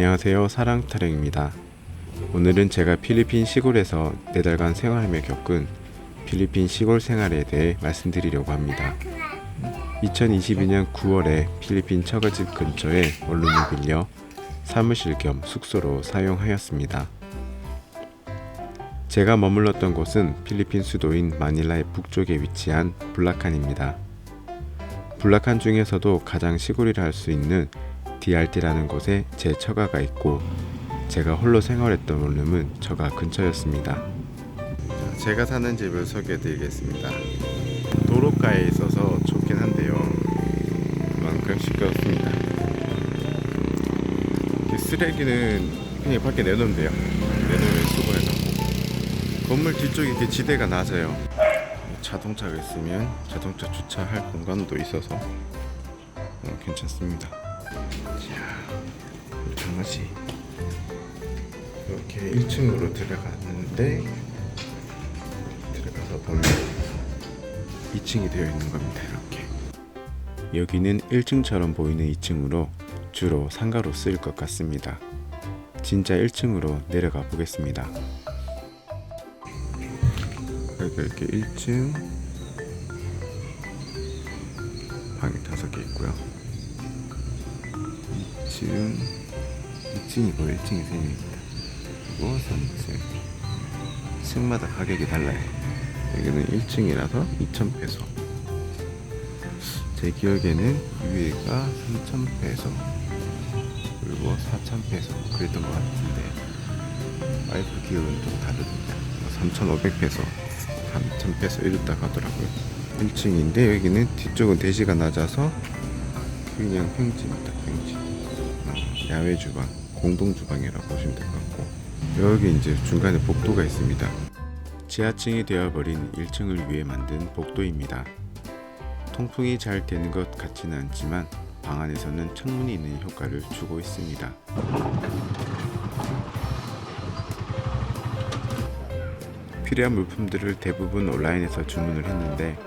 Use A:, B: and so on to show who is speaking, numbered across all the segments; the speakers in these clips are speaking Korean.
A: 안녕하세요, 사랑타령입니다. 오늘은 제가 필리핀 시골에서 4달간 생활하며 겪은 필리핀 시골 생활에 대해 말씀드리려고 합니다. 2022년 9월에 필리핀 처가집 근처에 원룸을 빌려 사무실 겸 숙소로 사용하였습니다. 제가 머물렀던 곳은 필리핀 수도인 마닐라의 북쪽에 위치한 불라칸입니다. 불라칸 중에서도 가장 시골이라 할 수 있는 DRT라는 곳에 제 처가가 있고, 제가 홀로 생활했던 원룸은 처가 근처였습니다. 제가 사는 집을 소개해 드리겠습니다. 도로가에 있어서 좋긴 한데요, 그만큼 시끄럽습니다. 쓰레기는 그냥 밖에 내놓으면 돼요. 내놓으면 수거해서. 건물 뒤쪽에 이렇게 지대가 낮아요. 자동차가 있으면 자동차 주차할 공간도 있어서 괜찮습니다. 자, 우리 강아지 이렇게 1층으로 들어갔는데, 들어가서 보면 2층이 되어 있는 겁니다. 이렇게 여기는 1층처럼 보이는 2층으로 주로 상가로 쓰일 것 같습니다. 진짜 1층으로 내려가 보겠습니다. 이렇게 1층 방이 5개 있고요. 2층이고 1층이 3개입니다. 그리고 3층 층마다 가격이 달라요. 여기는 1층이라서 2,000페소, 제 기억에는 위에가 3,000페소 그리고 4,000페소 그랬던 것 같은데, 와이프 기억은 좀 다릅니다. 3,500페소 3,000페소 이랬다 가더라고요. 1층인데 여기는 뒤쪽은 대시가 낮아서 그냥 평지입니다. 평지. 야외 주방, 공동 주방이라고 보시면 될 것 같고, 여기 이제 중간에 복도가 있습니다. 지하층이 되어버린 1층을 위해 만든 복도입니다. 통풍이 잘 되는 것 같지는 않지만 방 안에서는 창문이 있는 효과를 주고 있습니다. 필요한 물품들을 대부분 온라인에서 주문을 했는데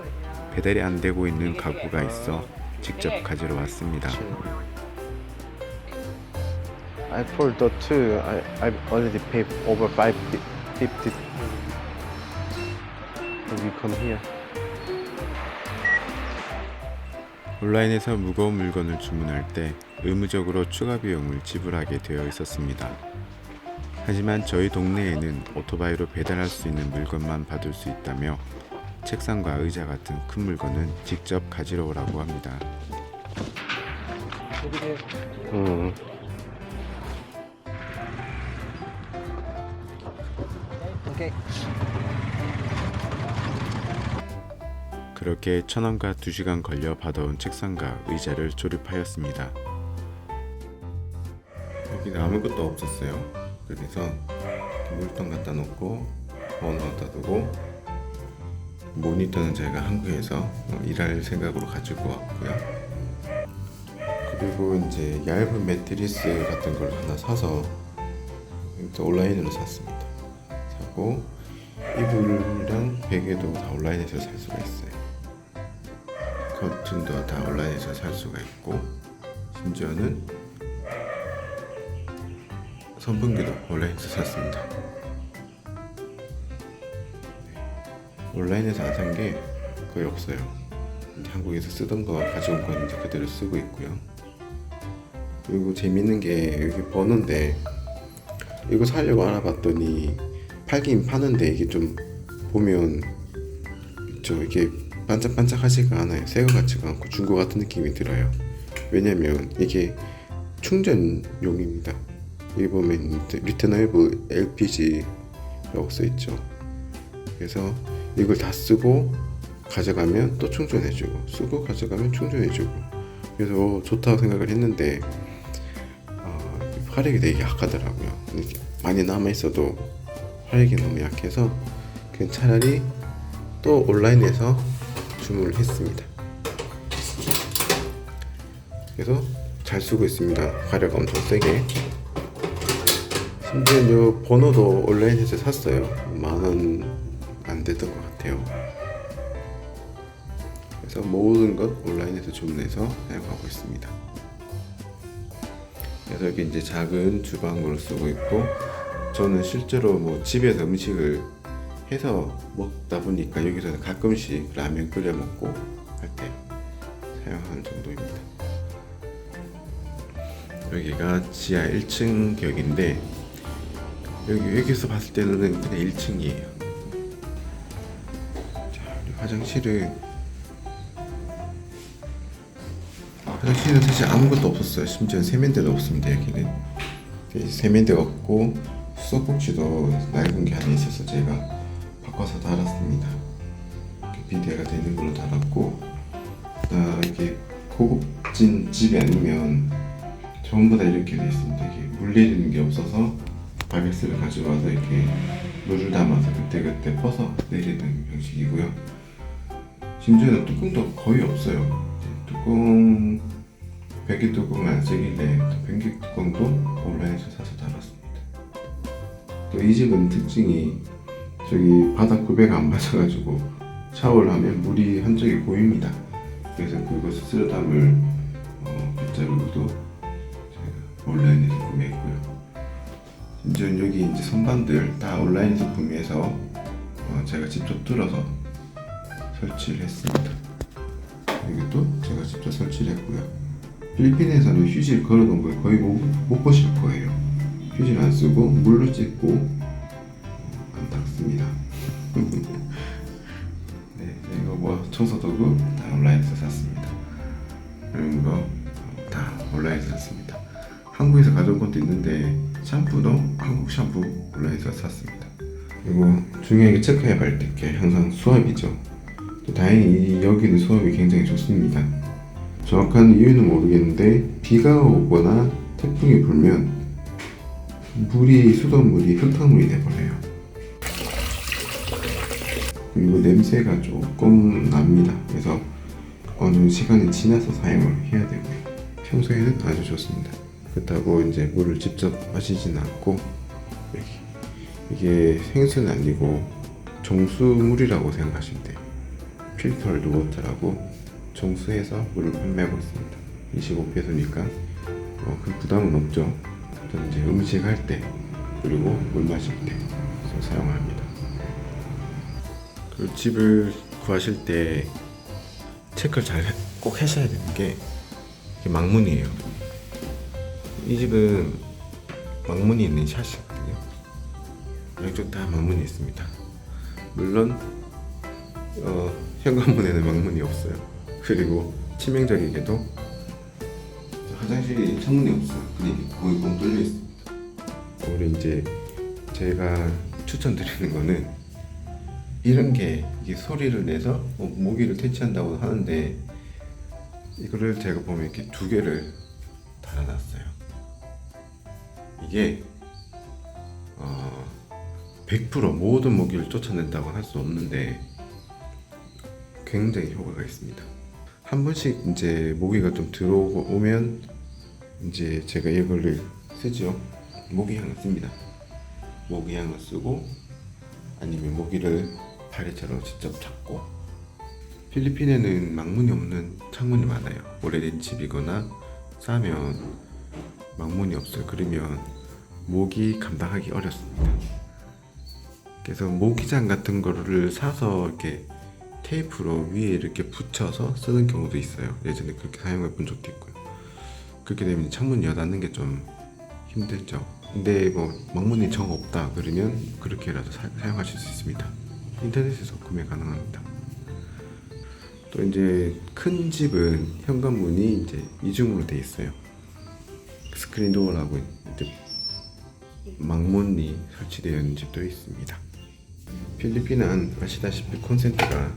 A: 배달이 안 되고 있는 가구가 있어 직접 가지러 왔습니다.
B: I for the two, I've already paid over 550. We come here.
A: 온라인에서 무거운 물건을 주문할 때 의무적으로 추가 비용을 지불하게 되어 있었습니다. 하지만 저희 동네에는 오토바이로 배달할 수 있는 물건만 받을 수 있다며 책상과 의자 같은 큰 물건은 직접 가지러 오라고 합니다.
B: Okay.
A: 그렇게 1,000원과 2시간 걸려 받아온 책상과 의자를 조립하였습니다. 여기는 아무것도 없었어요. 그래서 물통 갖다 놓고 번호 갖다 두고, 모니터는 저희가 한국에서 일할 생각으로 가지고 왔고요. 그리고 이제 얇은 매트리스 같은 걸 하나 사서 온라인으로 샀습니다. 사고 이불이랑 베개도 다 온라인에서 살 수가 있어요. 커튼도 다 온라인에서 살 수가 있고, 심지어는 선풍기도 온라인에서 샀습니다. 온라인에서 안 산 게 거의 없어요. 한국에서 쓰던 거 가져온 건 이제 그대로 쓰고 있고요. 그리고 재밌는 게 여기 번호인데, 이거 사려고 알아봤더니 팔긴 파는데 이게 좀 보면 이게 반짝반짝하지가 않아요. 새거 같지가 않고 중고 같은 느낌이 들어요. 왜냐면 이게 충전용입니다. 여기 보면 리터너블 LPG라고 써있죠. 그래서 이걸 다 쓰고 가져가면 또 충전해주고, 쓰고 가져가면 충전해주고, 그래서 좋다고 생각을 했는데 화력이 되게 약하더라고요. 많이 남아있어도 화력이 너무 약해서 그냥 차라리 또 온라인에서 주문을 했습니다. 그래서 잘 쓰고 있습니다. 화력 엄청 세게. 심지어 이 번호도 온라인에서 샀어요. 10,000원 안 됐던 것 같아요. 그래서 모든 것 온라인에서 주문해서 사용하고 있습니다. 그래서 여기 이제 작은 주방으로 쓰고 있고, 저는 실제로 뭐 집에서 음식을 해서 먹다 보니까 여기서 가끔씩 라면 끓여 먹고 할 때 사용하는 정도입니다. 여기가 지하 1층 격인데, 여기서 봤을 때는 그냥 1층이에요. 자, 화장실은 사실 아무것도 없었어요. 심지어 세면대도 없습니다. 여기는 세면대가 없고, 수도꼭지도 낡은 게 하나 있어서 제가 바꿔서 달았습니다. 비데가 되는 걸로 달았고, 이렇게 고급진 집이 아니면 전부 다 이렇게 돼 있습니다. 이게 물 내리는 게 없어서 바게스를 가져와서 이렇게 물을 담아서 그때그때 퍼서 내리는 방식이고요. 심지어는 뚜껑도 거의 없어요. 뚜껑, 변기 뚜껑을 안 쓰길래 변기 뚜껑도 온라인에서 사서 달았습니다. 또 이 집은 특징이 저기 바닥 구배가 안 맞아가지고 샤워를 하면 물이 한쪽에 고입니다. 그래서 그것을 쓸어 담을 빗자루도 제가 온라인에서 구매했고요. 심지어 여기 이제 선반들 다 온라인에서 구매해서 제가 직접 뚫어서 설치를 했습니다. 여기도 제가 직접 설치를 했고요. 필리핀에서는 휴지를 걸어놓은 걸 거의 못 보실 거예요. 휴지를 안 쓰고 물로 찢고 안 닦습니다. 네, 이거 뭐 청소도구 다 온라인에서 샀습니다. 이런 거 다 온라인에서 샀습니다. 한국에서 가져온 것도 있는데 샴푸도 한국 샴푸 온라인에서 샀습니다. 그리고 중요하게 체크해야 할 게 항상 수압이죠. 또 다행히 여기는 수압이 굉장히 좋습니다. 정확한 이유는 모르겠는데 비가 오거나 태풍이 불면 수돗물이 흙탕물이 돼버려요. 그리고 냄새가 조금 납니다. 그래서 어느 시간이 지나서 사용을 해야 되고요. 평소에는 아주 좋습니다. 그렇다고 이제 물을 직접 마시지는 않고, 이게 생수는 아니고 정수물이라고 생각하시면 돼요. 필터드 워터라고 정수해서 물을 판매하고 있습니다. 25페소니까 큰 부담은 없죠. 저는 이제 음식 할 때 그리고 물 마실 때 사용합니다. 그 집을 구하실 때 체크를 잘 꼭 하셔야 되는 게 이게 망문이에요. 이 집은 망문이 있는 샷이거든요. 양쪽 다 망문이 있습니다. 물론 현관문에는 망문이 없어요. 그리고 치명적이게도 화장실이 창문이 없어요. 그냥 거의 뻥 뚫려 있습니다. 우리 이제 제가 추천드리는 거는 이런 게 이게 소리를 내서 모기를 퇴치한다고 하는데, 이거를 제가 보면 이렇게 두 개를 달아놨어요. 이게 100% 모든 모기를 쫓아낸다고 할 수 없는데 굉장히 효과가 있습니다. 한 번씩 이제 모기가 좀 들어오면 이제 제가 이거를 쓰죠. 모기향을 씁니다. 모기향을 쓰고, 아니면 모기를 파리채로 직접 잡고. 필리핀에는 망문이 없는 창문이 많아요. 오래된 집이거나 싸면 망문이 없어요. 그러면 모기 감당하기 어렵습니다. 그래서 모기장 같은 거를 사서 이렇게 테이프로 위에 이렇게 붙여서 쓰는 경우도 있어요. 예전에 그렇게 사용해 본 적도 있고요. 그렇게 되면 창문 여닫는 게 좀 힘들죠. 근데 뭐 망문이 정 없다 그러면 그렇게라도 사용하실 수 있습니다. 인터넷에서 구매 가능합니다. 또 이제 큰 집은 현관문이 이제 이중으로 되어 있어요. 스크린 도어라고 이제 망문이 설치되어 있는 집도 있습니다. 필리핀은 아시다시피 콘센트가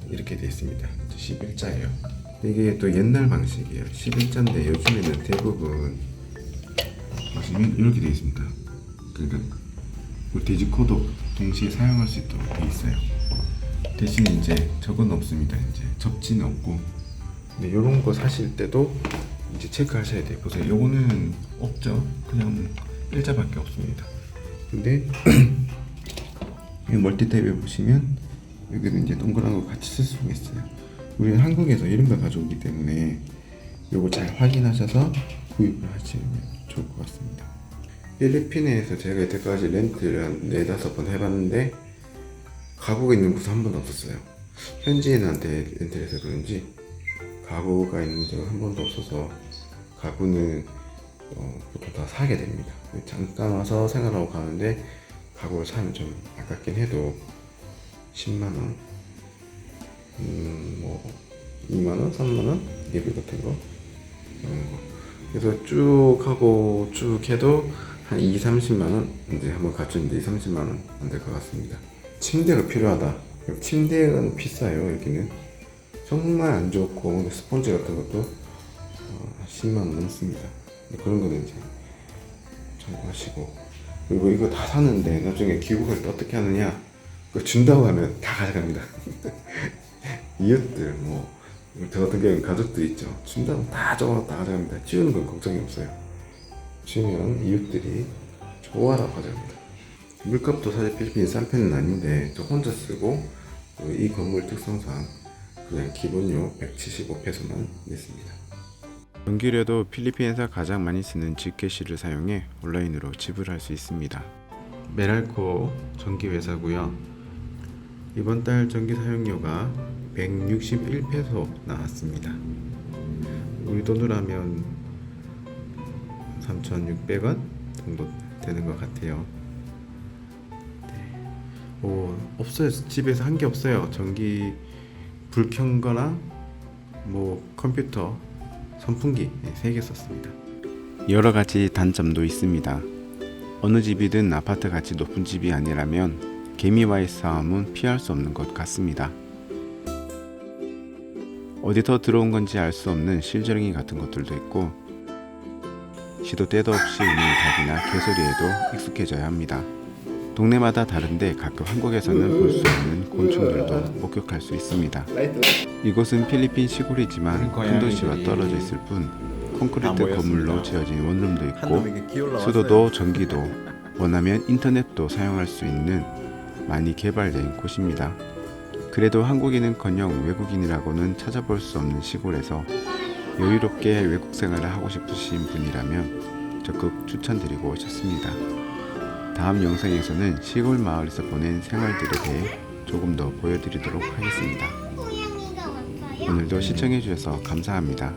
A: 이렇게 되어 있습니다. 11자예요. 이게 또 옛날 방식이에요. 11자인데 요즘에는 대부분 보시면 이렇게 되어 있습니다. 그러니까 디지코도 동시에 사용할 수 있도록 되어 있어요. 대신에 이제 저건 없습니다. 이제 접지는 없고. 근데 이런 거 사실 때도 이제 체크하셔야 돼요. 보세요. 요거는 없죠. 그냥 일자밖에 없습니다. 근데 이 멀티탭에 보시면 여기는 이제 동그란 거 같이 쓸 수가 있어요. 우리는 한국에서 이런 걸 가져오기 때문에 요거 잘 확인하셔서 구입을 하시면 좋을 것 같습니다. 필리핀에서 제가 이때까지 렌트를 한 4-5번 해봤는데 가구가 있는 곳은 한 번도 없었어요. 현지인한테 렌트를 해서 그런지 가구가 있는 적은 한 번도 없어서 가구는 보통 다 사게 됩니다. 잠깐 와서 생활하고 가는데 가구를 사면 좀 아깝긴 해도 10만원, 뭐 2만원, 3만원 예불 같은 거 이런 거. 그래서 쭉 하고 쭉 해도 한 2-30만원 이제 한번 갖추는데 2-30만원 안 될 것 같습니다. 침대가 필요하다. 침대는 비싸요. 여기는 정말 안 좋고 근데 스펀지 같은 것도 10만원 넘습니다. 그런 거는 이제 참고하시고, 그리고 이거 다 사는데 나중에 귀국할 때 어떻게 하느냐, 그거 준다고 하면 다 가져갑니다. 이웃들 저 같은 경우는 가족들 있죠, 준다고 다 저거 다 가져갑니다. 치우는 건 걱정이 없어요. 치우면 이웃들이 좋아라고 가져갑니다. 물값도 사실 필리핀이 싼 편은 아닌데 저 혼자 쓰고 이 건물 특성상 그냥 기본료 175페소만 냈습니다. 전기료도 필리핀에서 가장 많이 쓰는 Gcash를 사용해 온라인으로 지불할 수 있습니다. 메랄코 전기회사고요. 이번 달 전기 사용료가 161페소 나왔습니다. 우리 돈으로 하면 3,600원 정도 되는 것 같아요. 없어요. 집에서 한 게 없어요. 전기 불 켠 거랑 컴퓨터, 선풍기 3개 썼습니다. 여러 가지 단점도 있습니다. 어느 집이든 아파트 같이 높은 집이 아니라면 개미와의 싸움은 피할 수 없는 것 같습니다. 어디서 들어온 건지 알 수 없는 실저링이 같은 것들도 있고, 시도 때도 없이 우는 닭이나 개소리에도 익숙해져야 합니다. 동네마다 다른데 가끔 한국에서는 볼 수 없는 곤충들도 목격할 수 있습니다. 이곳은 필리핀 시골이지만 큰 도시와 떨어져 있을 뿐 콘크리트 건물로 지어진 원룸도 있고 수도도 전기도 원하면 인터넷도 사용할 수 있는 많이 개발된 곳입니다. 그래도 한국인은커녕 외국인이라고는 찾아볼 수 없는 시골에서 여유롭게 외국 생활을 하고 싶으신 분이라면 적극 추천드리고 오셨습니다. 다음 영상에서는 시골 마을에서 보낸 생활들에 대해 조금 더 보여드리도록 하겠습니다. 오늘도 시청해주셔서 감사합니다.